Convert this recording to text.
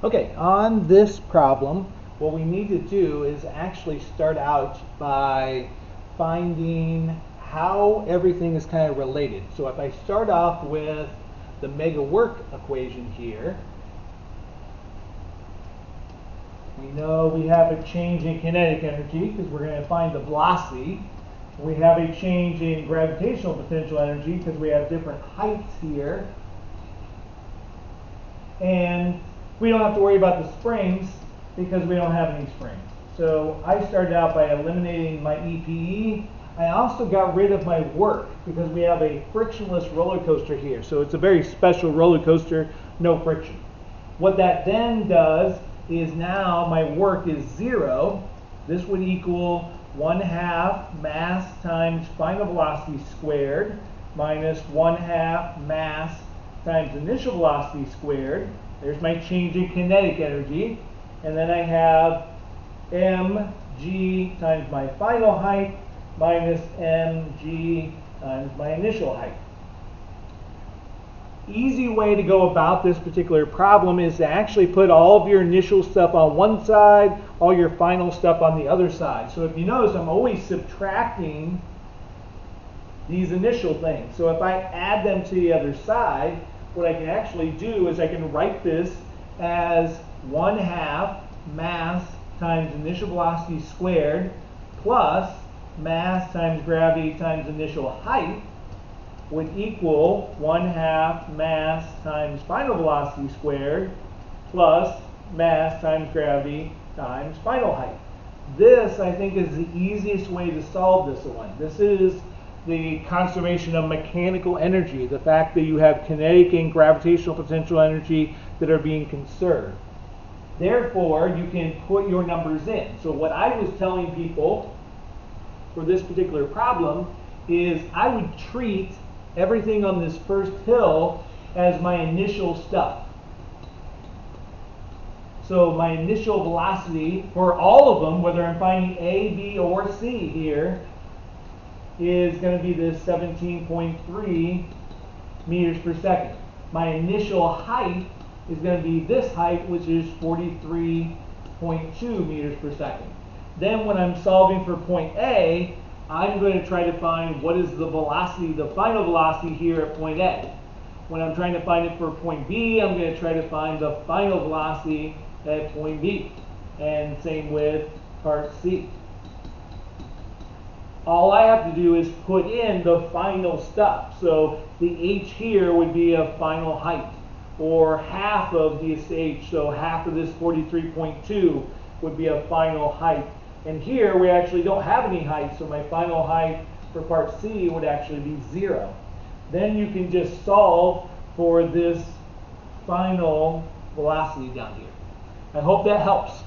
Okay, on this problem, what we need to do is actually start out by finding how everything is kind of related. So if I start off with the MegaWork equation here, we know we have a change in kinetic energy because we're going to find the velocity. We have a change in gravitational potential energy because we have different heights here. And we don't have to worry about the springs because we don't have any springs. So I started out by eliminating my EPE. I also got rid of my work because we have a frictionless roller coaster here. So it's a very special roller coaster, no friction. What that then does is now my work is 0. This would equal 1/2 mass times final velocity squared minus 1/2 mass times initial velocity squared. There's my change in kinetic energy. And then I have mg times my final height minus mg times my initial height. Easy way to go about this particular problem is to actually put all of your initial stuff on one side, all your final stuff on the other side. So if you notice, I'm always subtracting these initial things. So if I add them to the other side, what I can actually do is I can write this as 1/2 mass times initial velocity squared plus mass times gravity times initial height would equal 1/2 mass times final velocity squared plus mass times gravity times final height. This, I think, is the easiest way to solve this one. This is the conservation of mechanical energy, the fact that you have kinetic and gravitational potential energy that are being conserved. Therefore, you can put your numbers in. So what I was telling people for this particular problem is I would treat everything on this first hill as my initial stuff. So my initial velocity for all of them, whether I'm finding A, B, or C here, is going to be this 17.3 meters per second. My initial height is going to be this height, which is 43.2 meters per second. Then when I'm solving for point A, I'm going to try to find what is the velocity, the final velocity here at point A. When I'm trying to find it for point B, I'm going to try to find the final velocity at point B. And same with part C. All I have to do is put in the final stuff. So the h here would be a final height, or half of this h, so half of this 43.2 would be a final height. And here we actually don't have any height, so my final height for part C would actually be 0. Then you can just solve for this final velocity down here. I hope that helps.